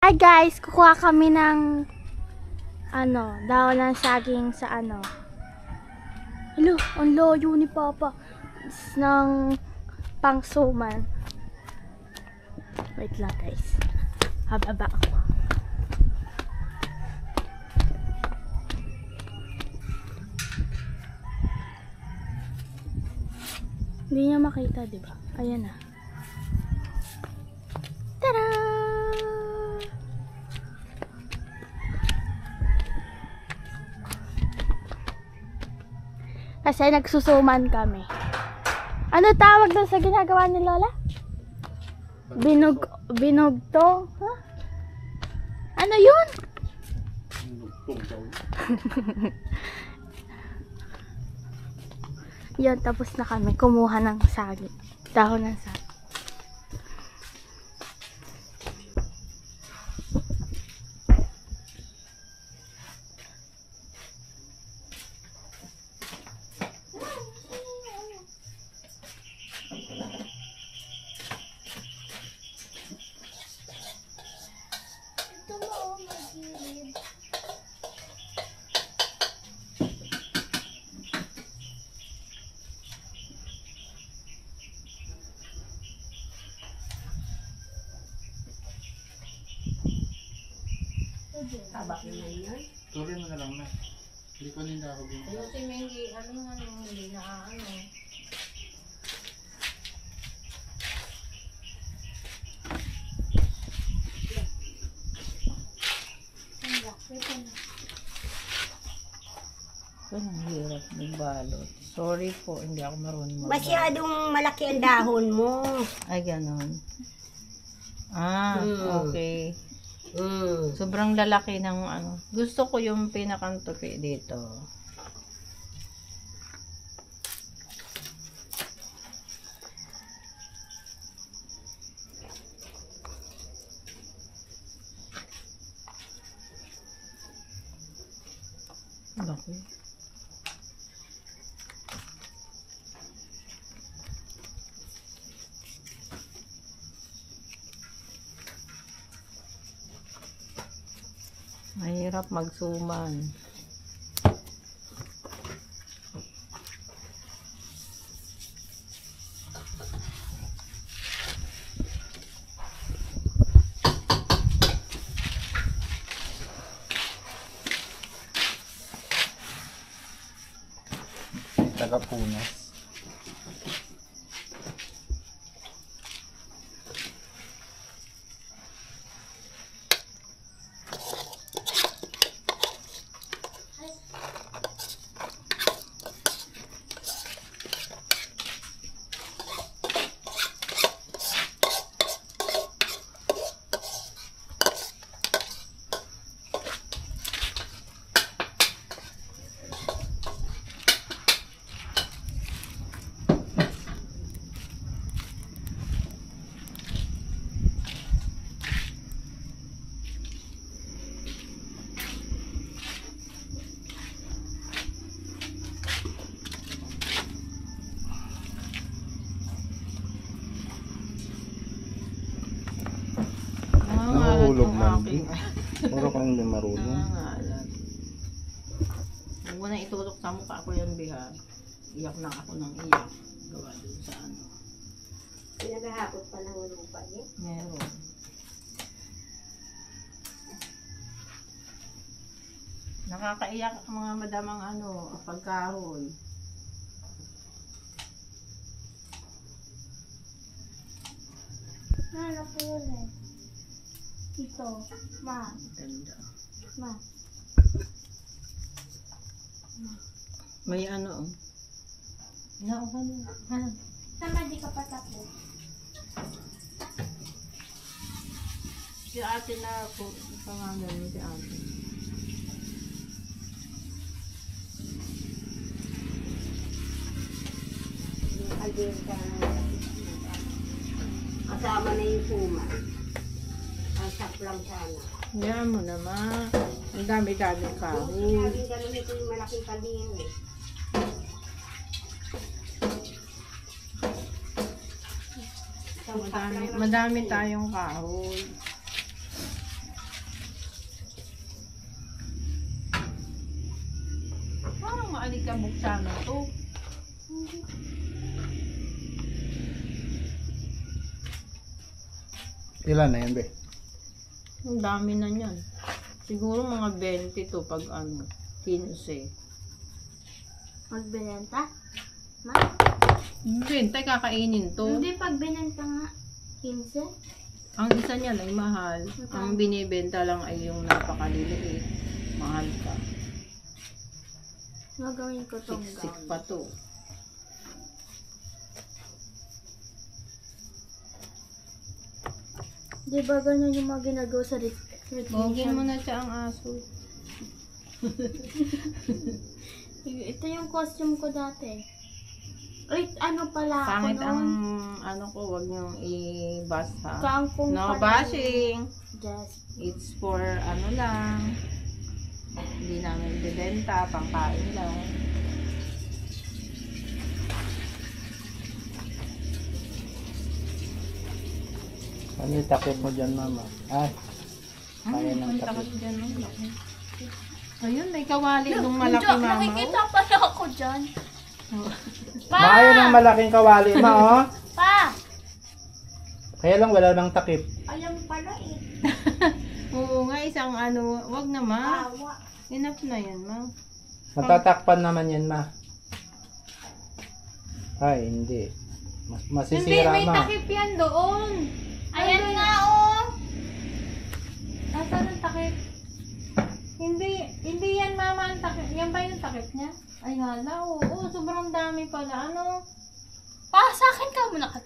Hi guys, kukuha kami ng daon ng saging sa Hello, ang layo ni Papa ng pangsuman. Wait lang guys. Hababa ako. Hindi niya makita, di ba? Ayan na. Tada! Kasi nagsusuman kami. Ano tawag doon sa ginagawa ni Lola? Binugtong? Huh? Ano yun? Yan, tapos na kami kumuha ng saging. Dahon ng saging. Tabakin mo yun? Tuloy mo na lang na. Hindi ko nila ako dito. Ayusin mo hindi na Ang hirap magbalot. Sorry po, hindi ako marunong magbalot. Masyadong malaki ang dahon mo. Ay, ganon. Okay. Sobrang lalaki ng Gusto ko yung pinakang tupi dito. Laki. Mahirap magsuman. Tagapunas. Nahulog man din. Puro kang hindi marunong. Huwag mo na itutok sa mukha ko yan, Biha. Iyak na ako ng iyak. Gawa dun sa Pinagahapot pa ng lupa niya. Meron. Nakakaiyak ang mga madamang pagkahoy. Ano po yun Ito, ma. Ganda. Ma. May Nauhan mo. Sama di ka pa tapos. Si ate na ako. Pangalan mo si ate. Yung alberta kasama na yung puma. Ang saplang sana. Yan mo naman. Ang dami-dami kahoy. Yung ganun ito yung malaking kalding eh. Madami tayong kahoy. kabuksano to. Ilan na yan, be? Ang dami na niyan. Siguro mga 20 to pag ano, 15. Magbenta? Ma? Benta, kakainin to. Hindi, pag binenta nga. 15? Ang isa niyan ay mahal. Ang binibenta lang ay yung napakaliliit. Mahal pa. Gagawin ko tong Siksik gown. pa to. Di ba ganyan yung mga ginagawa sa Bogin mo na siya ang aso. Ito yung costume ko dati. Ay, ano pala ako Pangit ang noon? ano ko, wag niyong i-basa. Kangkong No pala. bashing. Just, It's for ano lang. Hindi namin bibenta, pangkain lang. Ano yung takip mo dyan, mama? Ay, kaya ng Punta ka takip. dyan, no? Laki. Ayun, may kawali nung malaki mama. nakikita pala ako dyan. Pa! Maayo ng malaking kawali, ma, oh. Pa! Kaya lang wala nang takip. Alam pala eh. Oo nga, isang ano, wag na ma. Awa. Enough na yan, ma. Matatakpan naman yan, ma. Ay, hindi. Hindi, Masisira, may ma. takip yan doon. Ayan nga oh. Nasaan ang takip? Hindi yan mama ang takip. Yan ba yung takip niya? Ay hala, oo, sobrang dami pala. Ano? Pa, sa akin ka muna ka.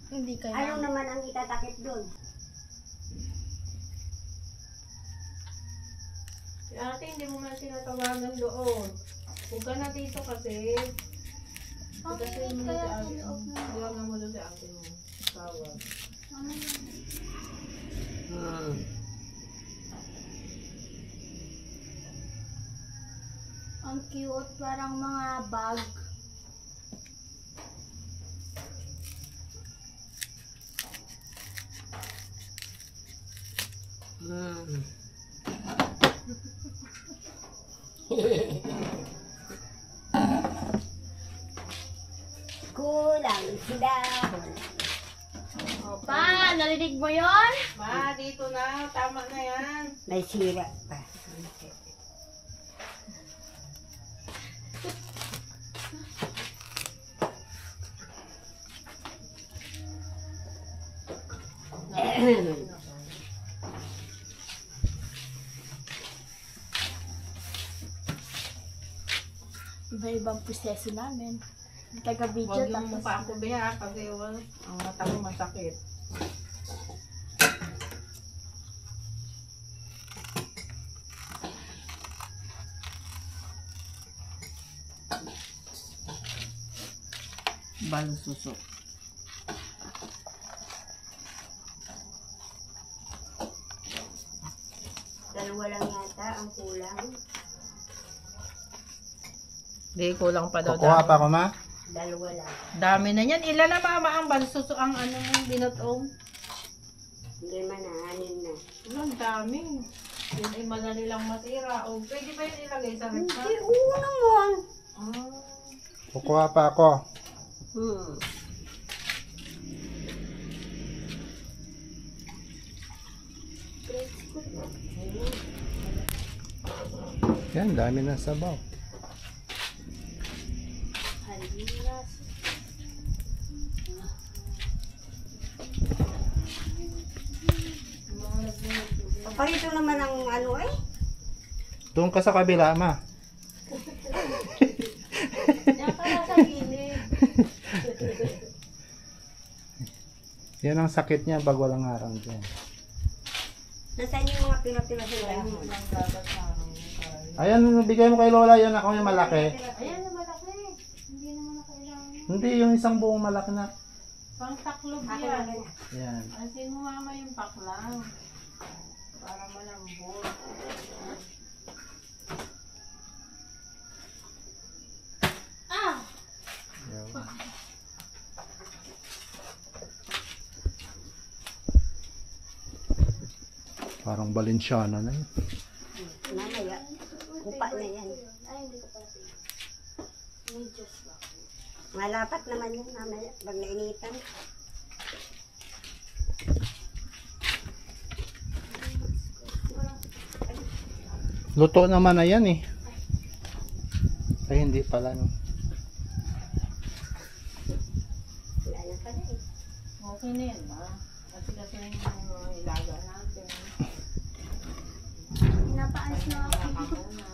Hindi kayo. Ano naman ang itatakip doon? Si ate, hindi mo man sinatawagan doon. Huwag ka na dito kasi. Kasi mo na si ate. Tawagan mo doon si ate mo. Tawag. Ang cute, parang mga bag. Kulang sila. O pa, narinig mo yon? Ma, dito na. Tama na yan. May sira pa. Iba-ibang proseso namin. Taga-video Huwag yung tapos. mukha ako biha kasi well, ang mata mo masakit. Balususok. Dalawa lang yata ang kulang. Di, kulang pa daw. Kukuha pa ako, ma? Dalawa lang. Dami na yan. Ilan na mama ang balususok ang ano mo, binotong? Hindi man na, anin na. Ang dami. Yun ay madali lang masira. O, pwede ba yun ilagay sa rep? Hindi, oo naman. Ah. Kukuha pa ako. Yan, dami ng sabaw. Halinas. Paparito naman ang ano eh. Doon ka sa kabila, ma. Yan ka na sa gilid. Yan ang sakit niya pag walang harang dyan. Nasaan yung mga pila-pila sa dahon? Ang dapat sa akin. Ayan, bigay mo kay Lola yan. Ako yung malaki. Ayan na malaki. Hindi naman na kailangan. Hindi, yung isang buong malaki na. Pang taklob Ako yan. lang. Yan. Asin mo mama yung paklang. Para malambot. Ah! Yan. Parang Balenciana na yun. Mamaya. Upa na yan. Ay, hindi ko pala. Medyas lang. Malapat naman yun mamaya pag nainitan. Luto naman na yan eh. Ay, hindi pala no. Wala na pala eh. Okay na yan ba? Kasi na yung mga ilaga natin. Pinapaas na ako. Wala ka muna.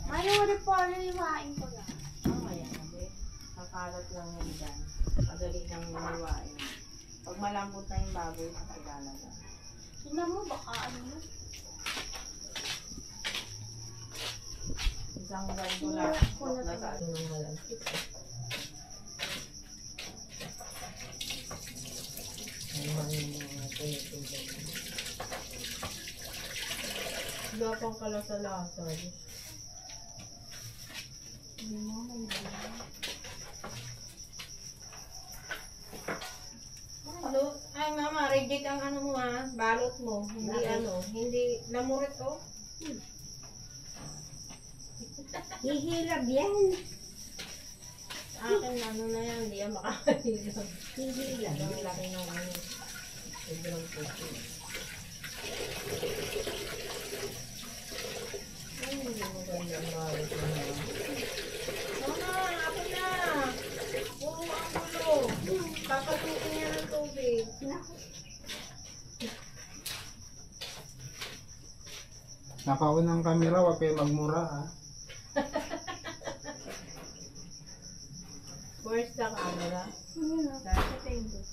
Mayroon po iwain ko lang. Mamaya na be. Kakalat lang yan dyan. Madali lang maniwain. Pag malambot na yung baboy, kakagala na. Tingnan mo baka ano yun. Isang buwan ko lang. Nasa ano ng malambot. Gapang kala sa lasa. Hindi mo may buwan. Ano? Ay mama, reject ang ano mo ha. Balot mo. Hindi Bakit? ano. Hindi namurit oh. Hihilab yan. Sa akin ano na yan. Hindi yan makakahilap. Hihilab. Ang laki ng ano. Sobrang puti. Ay, hindi mo ganda ang balot mo na. Mama, ako na. Puro ang gulo. Papasukin niya ng tubig. Naku. Nakaunang kamera, wag kayo magmura ha. Where's the camera? Ano na? Sa table.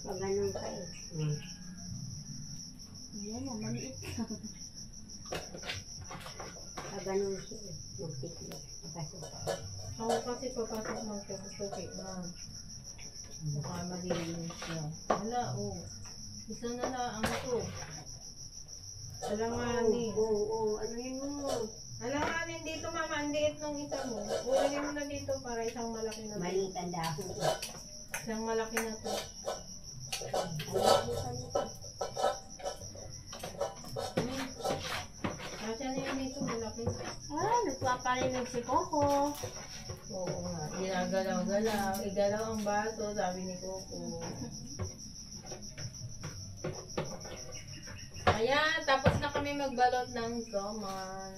Pag ganun ka eh. Yan na, maliit lang. Pag ganun siya eh. Magtiklo. Pasok. Ako kasi papasok magpapasuki na. Mukha malilinis na. Wala, oh. Isa na lang to. Alanganin. Oo. Ano yun mo? Alanganin dito, mama. Ang liit nung isa mo. Ulagay mo na dito para isang malaki na to. Maliit ang dahon. Isang malaki na to. Kasi na yun dito, malaki. Nagpaparinig si Coco. Oo nga. Ginagalaw-galaw. Igalaw ang baso, sabi ni Coco. Ayan, tapos na kami magbalot ng gaman.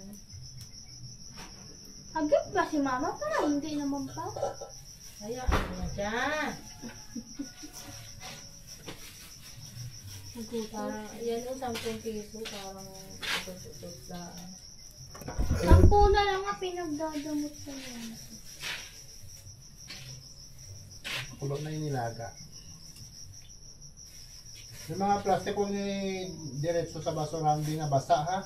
Agad ba si Mama? Parang hindi naman pa. Ayan, ano na siya. Parang, yan o, 10 piso. Parang, ito lang. 10 na lang nga pinagdadamot sa mga. Kulot na yung nilaga. Yung mga plastic kung diretso sa basurahan, hindi na basa ha.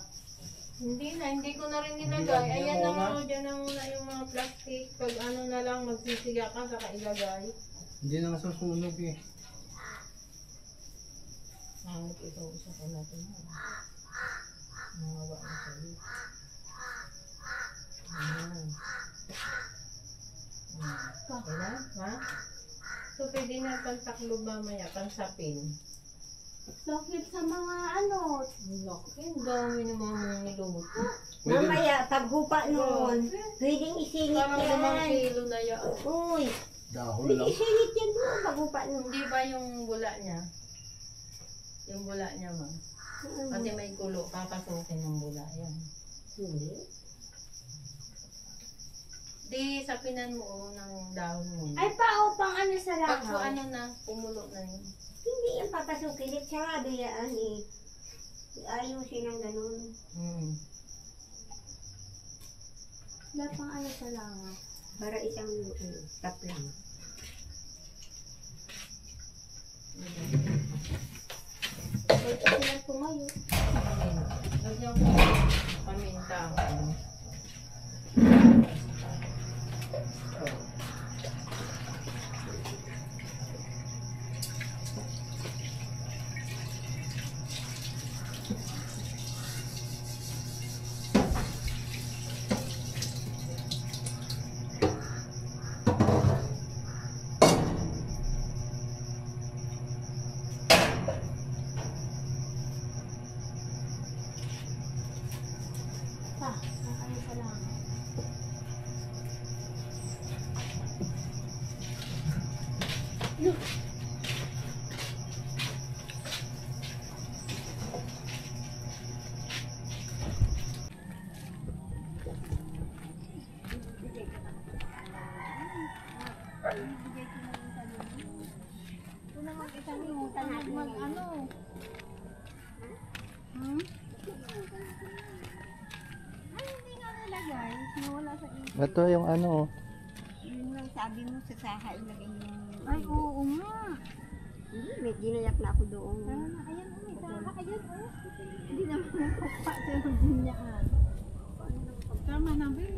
Hindi ko na rin Hindi nilagay. lang, Ayan yan na muna. nga, dyan na muna yung mga plastic. Pag ano na lang, magsisiga ka, saka ilagay. Hindi na nasusunog eh. Ito, isa ko natin. Mahawa na sa'yo. Ayan. Okay na? Ha? So, pwede na pantaklob mamaya, pansapin. Bakit sa mga ano? Laki, ang dami naman mong niluto. Mamaya, paghupa noon, pwedeng isingit Parang 5 yan. kilo na yan. Uy, Dahon pwede lang. isingit yan doon, paghupa noon. Hindi ba yung bula niya? Yung bula niya, ma. Kasi may kulo, kakasukin ng bula yan. Hindi. Di, sapinan mo ng dahon mo. Ay, pang ano sa Pag langaw? ano na, pumulo na yun. Hindi yan papasukin. At sarado yan eh. Ayusin ang ganun. Wala pang ano sa langaw. Para isang tap lang. Pwede sila tumayo. Lagyan ko paminta. Ito na mga isalimutan natin. Ano? Ay, hindi nga nalagay. Nawala sa isip. Ito yung ano. Yun lang sabi mo sa saha ilagay yung... Ay, oo nga. Hindi, may ginayak na ako doon. Ayan, may saka. Ayan, oh. Hindi naman nakapa sa dinyaan. Tama na, Bill.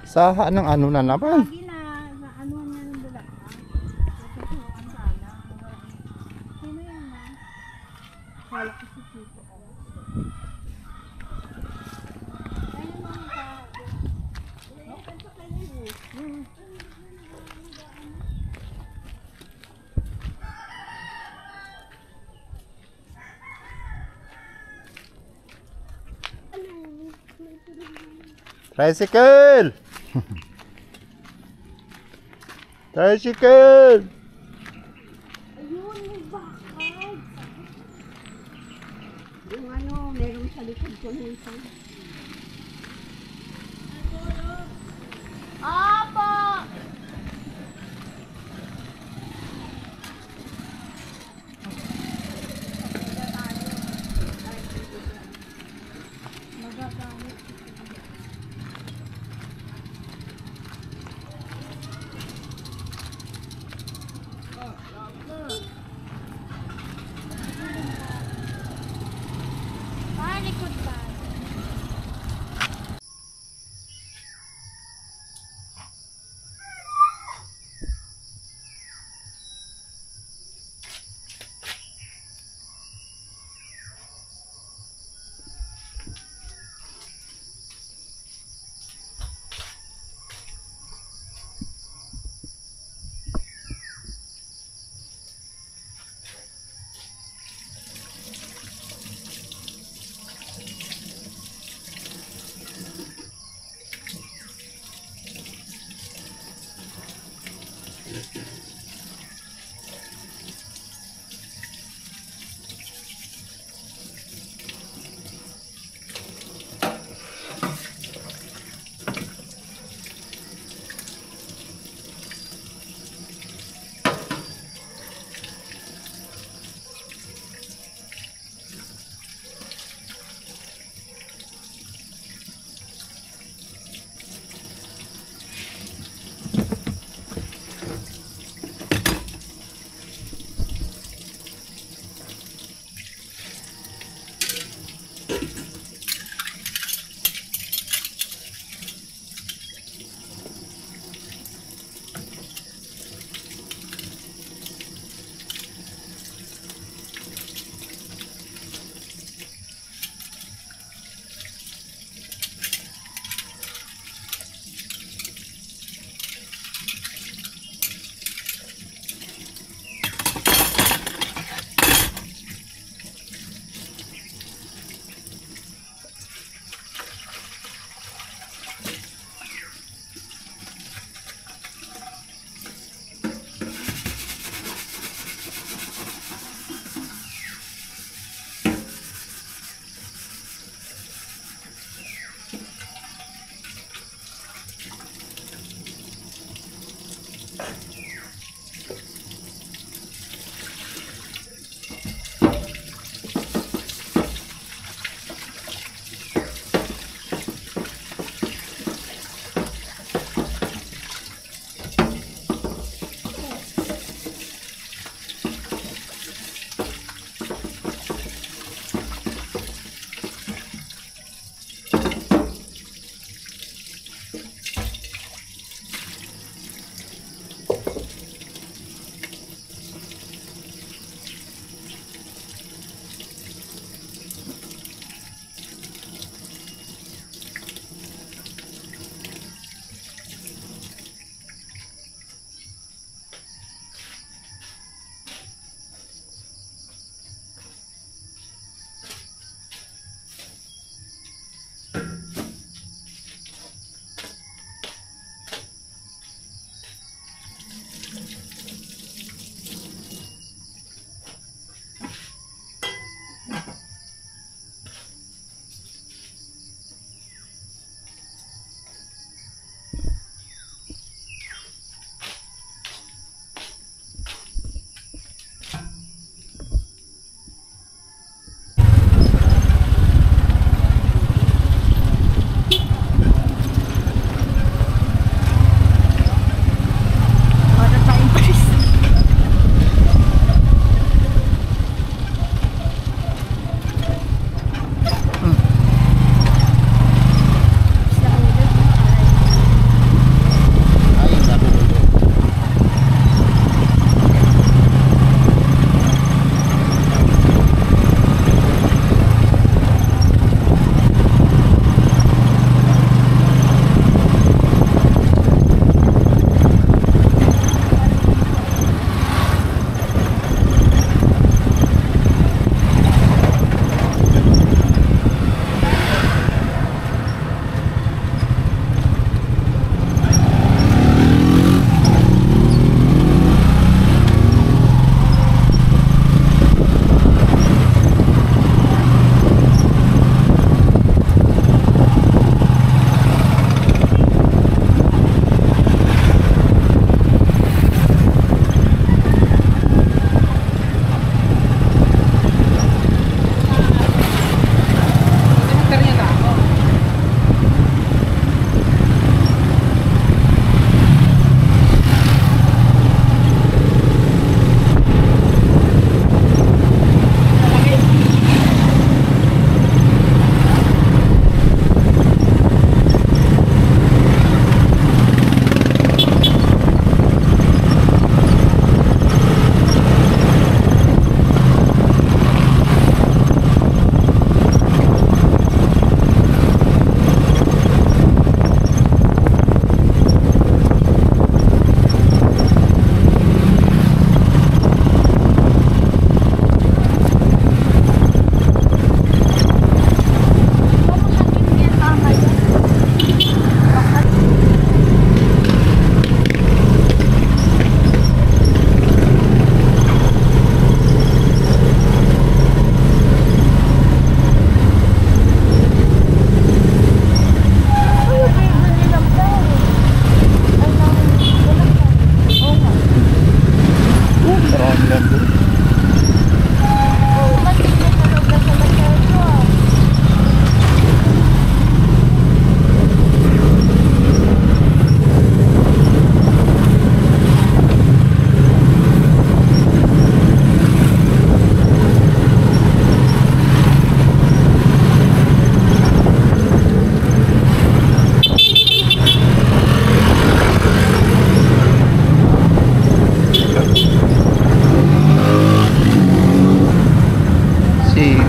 Saha ng ano na naman. Lagi na ano niya ng bulak. Tuturuan sana. Sino yan, ma? Kala ko si Tito. Ayun, mga ka. Tricycle! Tricycle! Ayun, may bakal. Yung ano, meron sa likod ko minsan. Apa! Magagamit. Ah, likod ba?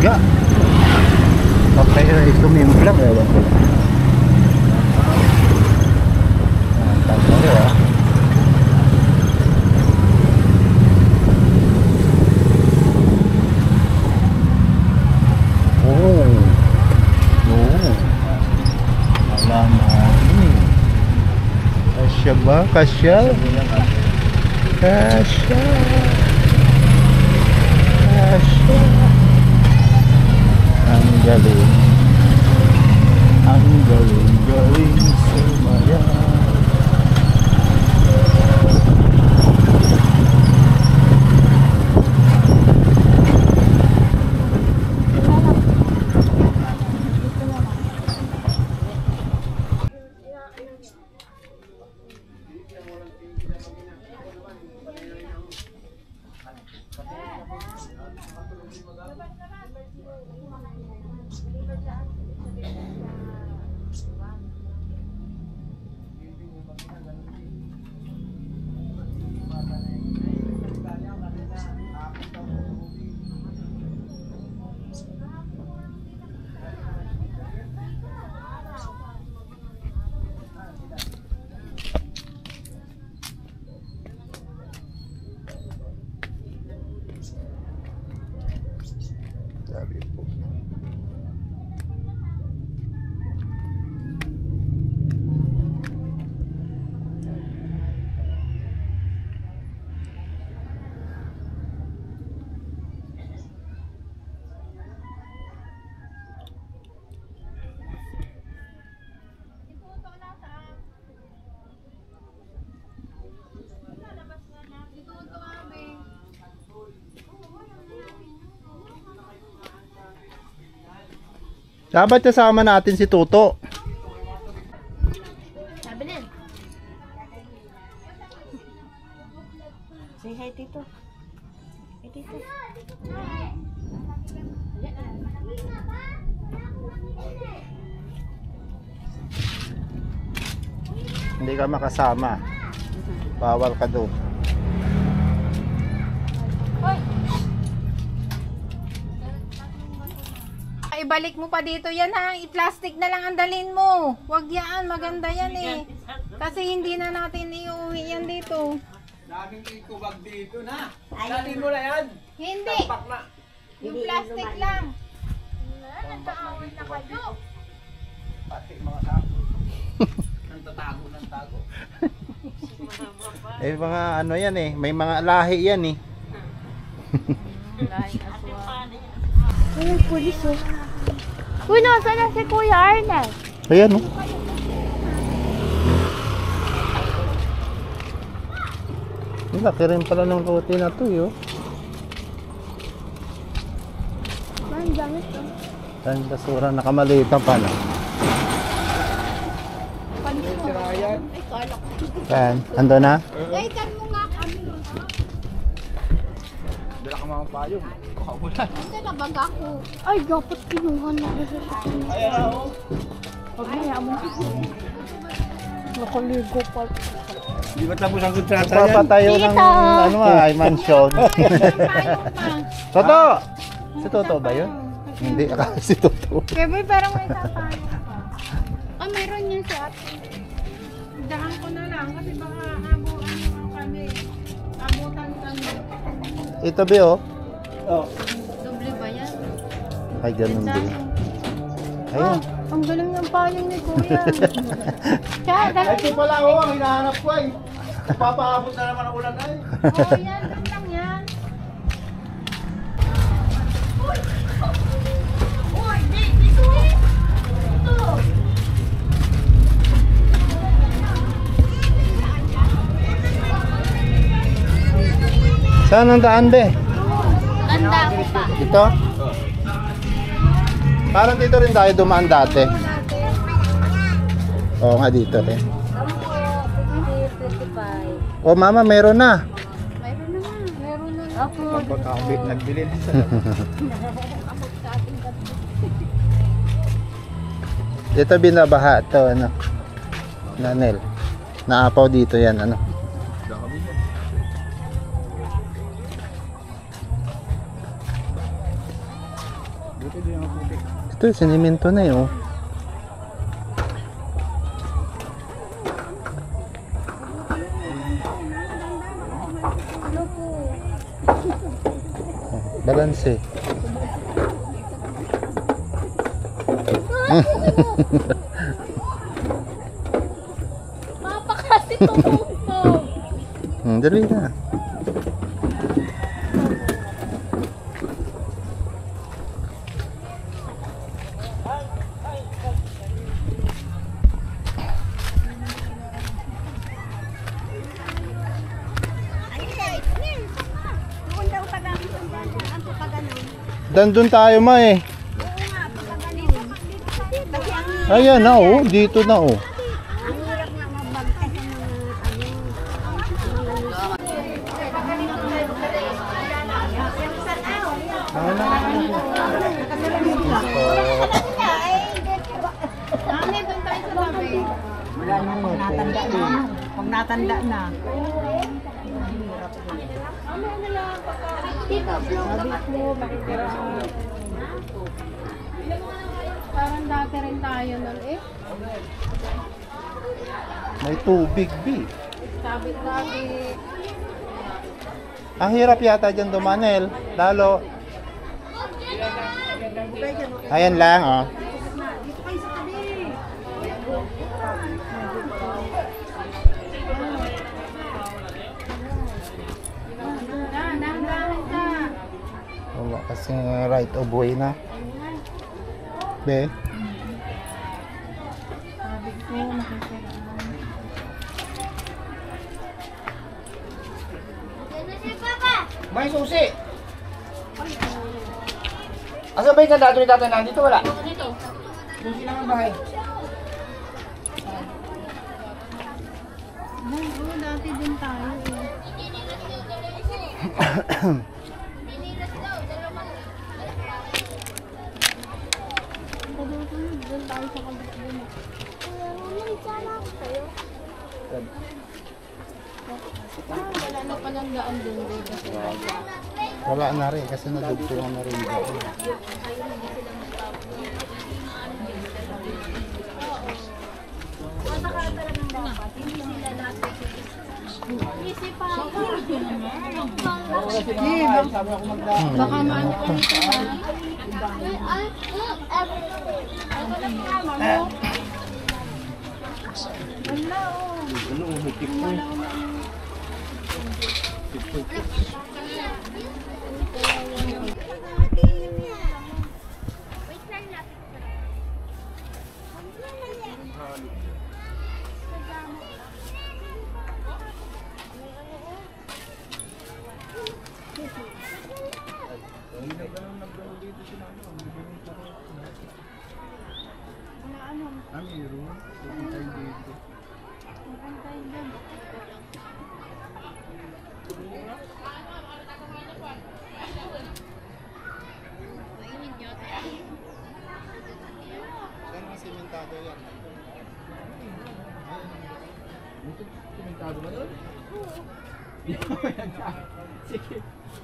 higa. Okay, tumimplang. Ewan ko lang. Tama rin ah. Oh. Oh. Alam mo. Kasya ba? Kasya? Kasya. Kasya. Ang galing. Ang galing sumaya. Sabi po. Dapat kasama natin si Toto. Sabi din. Say hi, Tito. Hi, Tito. Hindi ka makasama. Bawal ka doon. Ibalik mo pa dito yan ha. I-plastic na lang ang dalhin mo. Wag yan. Maganda yan eh. Kasi hindi na natin iuwi yan dito. Daming ikubag dito na. Dalhin mo na yan. Hindi. Tampak na. Yung plastic lang. Nagkaawin na kayo. Pati mga sako. Nang tatago ng tago. Eh mga ano yan eh. May mga lahi yan eh. Ay, pulis oh. Uy, nasa na si Kuya Arnel? Ayan oh. Laki rin pala ng lote na to yun. Ang dami to. Saan basura nakamalitan pa na? Sirayan. Ay, kala ko. Saan? Ando na? Ay, kan mo nga kami. Dala ka mga payong. Kakamulan. Hindi na baga ko. Ay, dapat kinuha na ako sa sakin. Ayan na oh. Ay, amo. Nakaligo pa. Di ba tapos ang kontrata yan? Papatayo ng ano ay mansion. Toto! Si Toto ba yun? Hindi, akala si Toto. Kaya boy, parang may tatalo pa. Ah, meron yan sa atin. Dahan ko na lang kasi baka abutan naman kami. Abutan kami. Ito ba oh? Oh. Doble ba yan? Ay, ganun din. Ayun. Ang galing ng payong ni Kuya. Kaya, Ay, galing. ito pala oh, ang hinahanap ko ay. Papaabot na naman ang ulan ay. Oo, yan. Doon lang yan. Saan ang daan be? Ganda ko pa. Ito? Parang dito rin tayo dumaan dati. Oo nga dito rin. 55. Oh mama, meron na. Mayroon na nga. Meron na nga. Ako. Pagkakabit nagbilin. Dito binabaha to ano. Nanel. Naapaw dito yan ano. Ito, sinimento na yun. Oh. Balanse. Papa kasi tumutog. Dali na. Doon daw tagamit ang dyan. Ang pagano'n. Dandun tayo ma eh. Kasi ang Ayan na oh, dito na oh. hirap nga mabagtas ng mga Mami, doon tayo sa tabi. Wala nang natanda na. Pag natanda na. Parang dati rin tayo nun eh. May tubig B. Sabi. Ang hirap yata dyan dumanel. Lalo. Ayan lang oh. Dahan-dahan ka. Wala kasing right of way na. Be. Sabi ko, makikiraan. May susi! Asa ba yung kandato ni tatay nandito? Wala? Dito. Susi lang ang bahay. Oo, dati din tayo eh. Doon tayo sa kabila din. Wala na palang daan dun eh. Kasi Wala na rin kasi nadugtungan na rin dito. Easy pa ako. Sabi ako magdaan. Baka maano ka nito ha. Wala oh.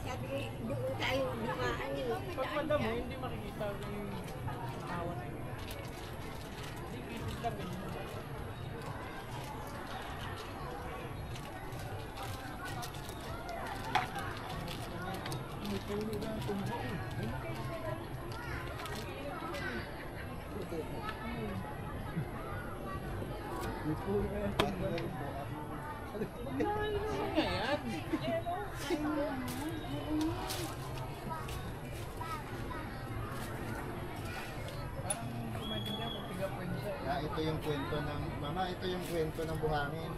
sabi, doon tayo dumaan eh. Ito yung kwento ng mama, ito yung kwento ng buhangin.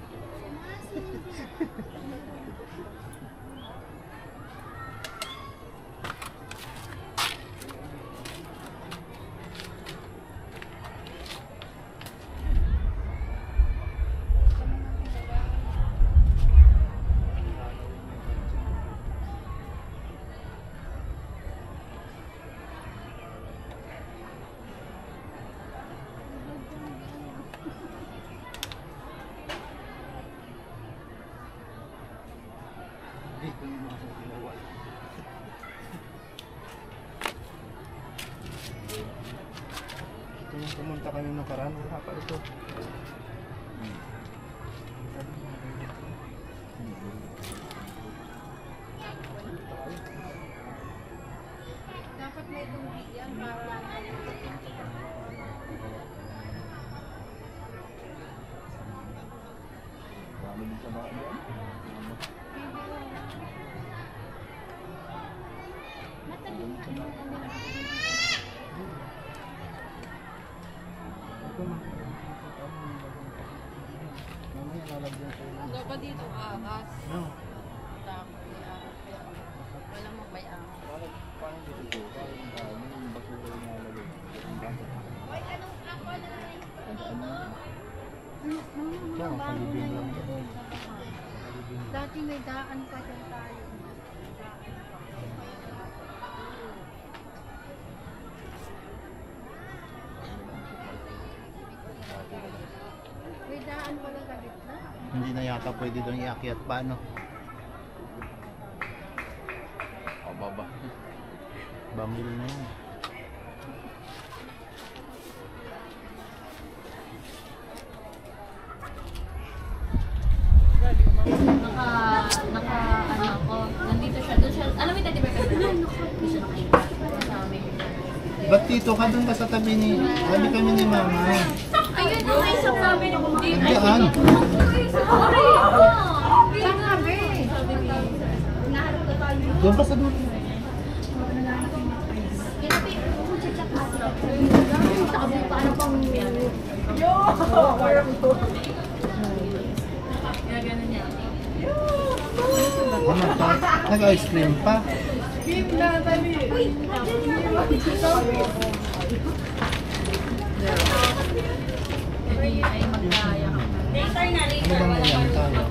Punta kami ng karaan, wala pa ito. Dapat may tunggi yan para dapat dito akas. No. Wala magbayang. Kaya, palibing lang. Dati may daan pa dyan tayo. May daan pala sa gitna. Hindi na yata pwede doon iakyat pa, no? Pababa. Bambil na yun. Ano ako, nandito siya, doon siya, alam mo yung teddy bear ka na? Doon siya nakaiba. Sa amin. Ba't dito ka doon ka sa tabi ni... Sabi kami ni Mama. Ayun, okay, sa sabi ni Kundi. Diyan. Doon ka sa dulo. Ano pa? Nag-ice cream pa. Ano bang ulam tayo?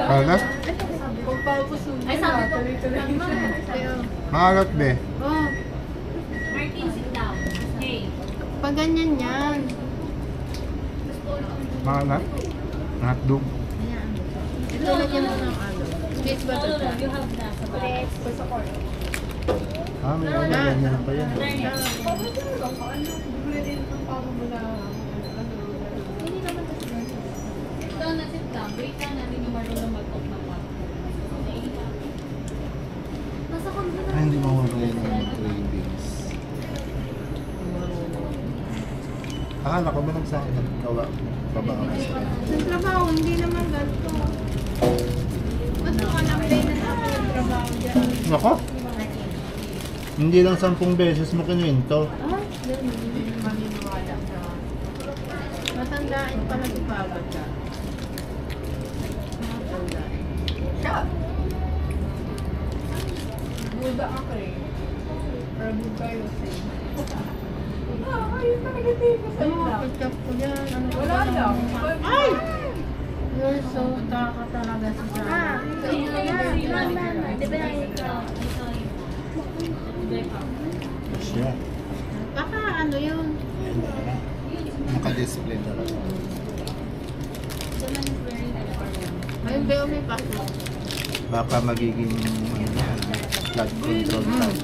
Maalat? Ay, sabi ko, Maalat, be. Oh, Martin, sit down. Hey. pag ganyan yan. Maalat? Hotdog. Ayan. Ito lagyan mo ng ano. Cheese ba ito? You have that. Ah, may ano, ganyan pa yan. Ikaw na sit down. Wait ka natin yung marunong mag-off na pa. Nasa kanya na. Ay, hindi mawala yun ang cravings. Akala ko ba nagsakit? Kawa. Baba ka kasi. Sa trabaho, hindi naman ganito. Ba't ko na-play na ako yung trabaho dyan? Nako? Hindi lang 10 beses mo kinuwento. Ah, hindi maniniwala ka. Matandaan pala si Papa siya. Matandaan. Siya! Buda ako eh. Pero buda yung same. Ano mga ketchup ko yan? Ano wala lang. Ay! You're so taka talaga si Sarah. Di ba na ikaw? Siya. Baka ano yun? Naka-display talaga. Ayun ba yung may pasok? Baka magiging ano yan, flood control type.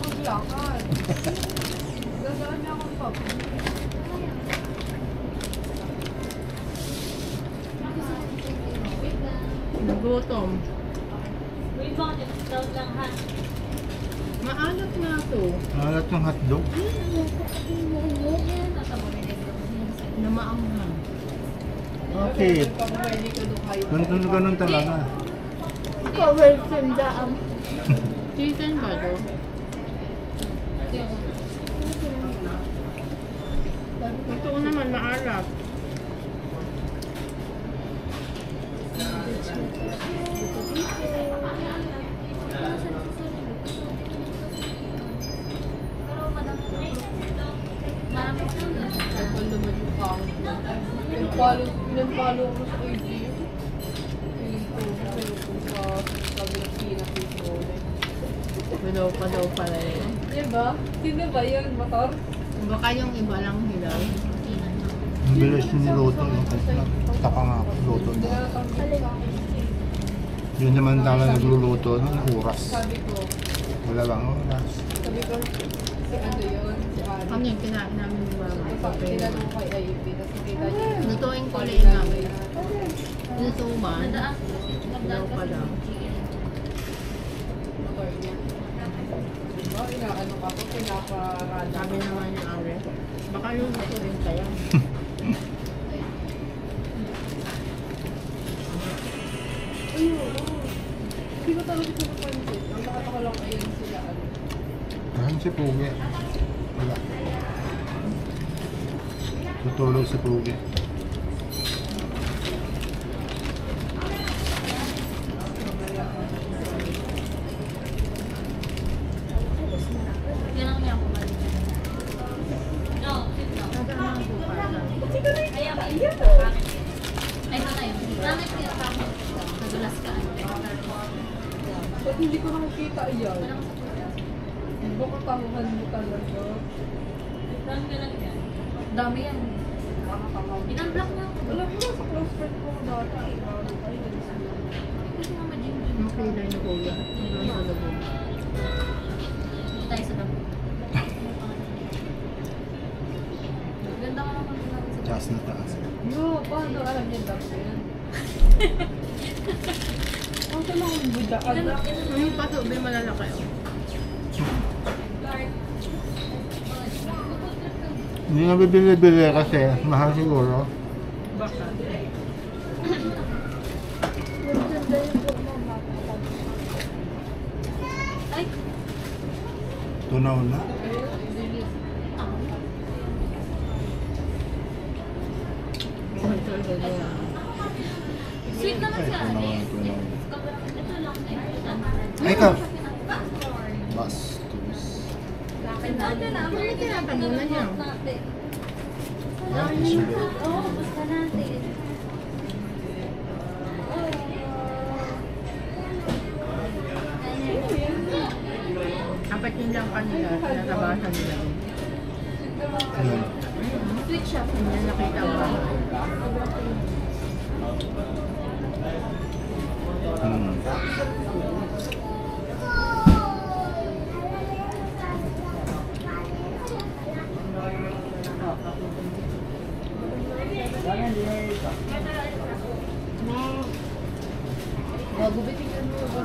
Nagutom. Wait, bakit? Down lang ha. Maalat nga to. Alat ng hotdog. Na maanghang. Okay. Ganun talaga. Cover from daam. Chicken ba to? Ito ko naman maalat. follow ko sa IG. Sabi ng pinag-ito. Hilaw pa daw pala yun. Diba? Sino ba yun? Motor? Baka yung iba lang hilaw. Ang bilis niluto. Taka nga ako, luto na. Yun naman talaga nagluluto ng oras. Sabi ko, Wala bang oras. si ano yun? Si Ari. Ano yung kinain namin ni Mama? Tinanong ko kay IUP, tapos nakita niya. Lutuin ko rin namin. Lutuman. Hilaw pa daw. Motor niya. Diba? Inaano ka po, pinaparada. Sabi naman yung Aure. Baka yung lutuin kaya. Hindi ko talaga ito napansin. Ang nakataka lang ayun sila. Ano. Ayan si Pugi. Wala. Tutulog si Pugi. Ba't hindi ko nakikita yan? Baka tanguhan mo talaga. Dami yan. In-unblock niya ako. Alam mo, sa close friend ko dati. Kasi nga ma-gym. Yung kilay ni Kuya. Yung nasa lubong. Hindi tayo sa dami. Ganda ka naman natin sa Taas na taas. Yo, paano alam niya dati yan? Ang tanong mo budaan na. Yung pato, may malalaki. Hindi na bibili-bili kasi mahal siguro. Baka. Ay! Tunaw na. Sweet naman Ay, siya. tunaw na, tunaw na. Ito lang. Ay, ikaw! Bastos. May tinatabunan niya. Oo, basta natin. Apat yun lang kanila. Natabasan nila. Ayan. Sweet siya. Hindi nakita ko. Magubitin ka mo ba?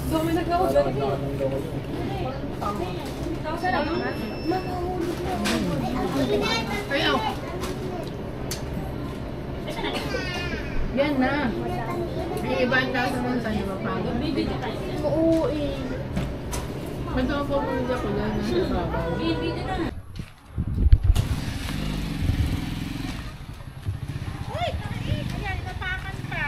Dami nagkakagal. Ay, oh. Yan na. May iba ang tasa ng tayo mapagod. Oo, eh. Madama po ko nila ko yan. Nasa babaw. Uy! Ayan, inapakan pa.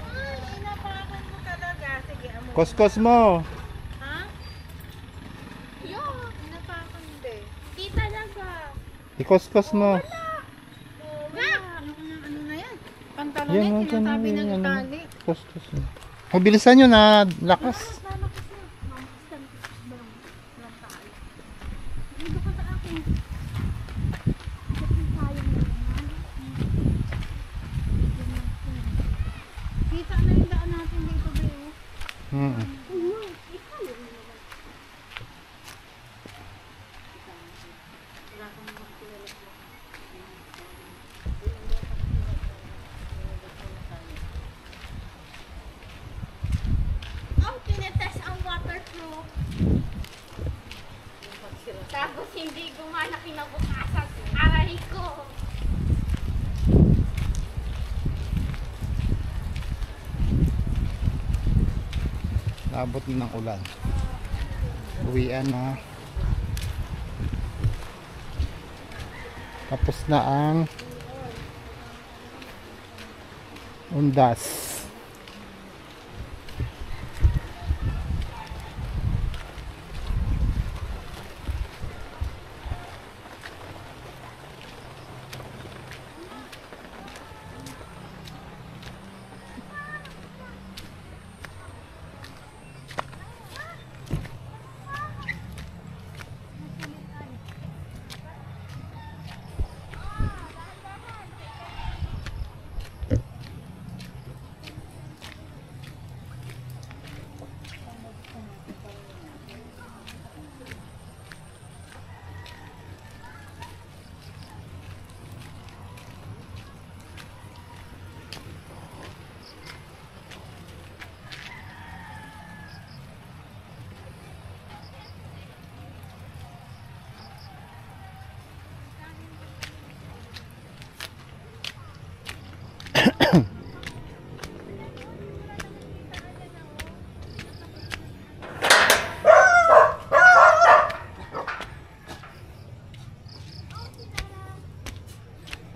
Ay, inapakan mo talaga. Sige, amo. Kuskus mo. Ha? Yo, inapakan din. Di talaga. Ikuskus mo. Ano na yan? Pantalon Yan, yan, yan, sinasabi yan, ng yan. tali. Kuskus mo. Mabilisan nyo na lakas. Kita na yung daan natin dito, Beo. Ang tinetest ang waterproof. Tapos hindi gumana kinabukasan. Aray ko. Nabot na ng ulan. Uwian na. Tapos na ang undas.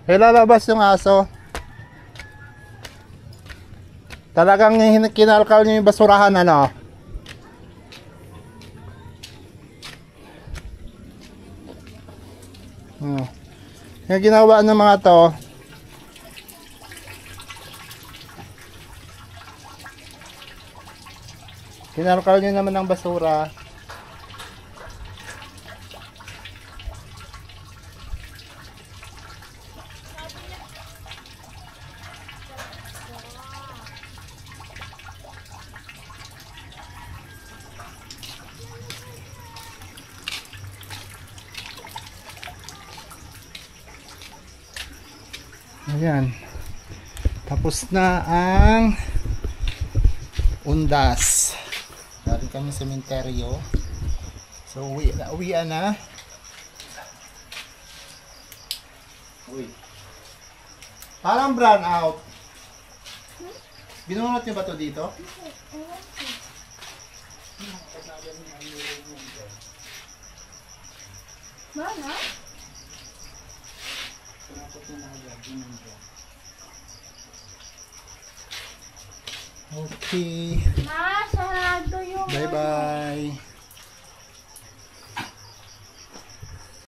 Lalabas yung aso. Talagang kinalkal niyo yung basurahan, ano? Yung ginawa ng mga to, kinalkal niyo naman ng basura. Ayan. Tapos na ang undas. Galing kami sa sementeryo. So uwian na. Uy. Parang brown out. Binunot niyo ba ito dito? Mana? Okay. Ma, sarado yung... Bye bye.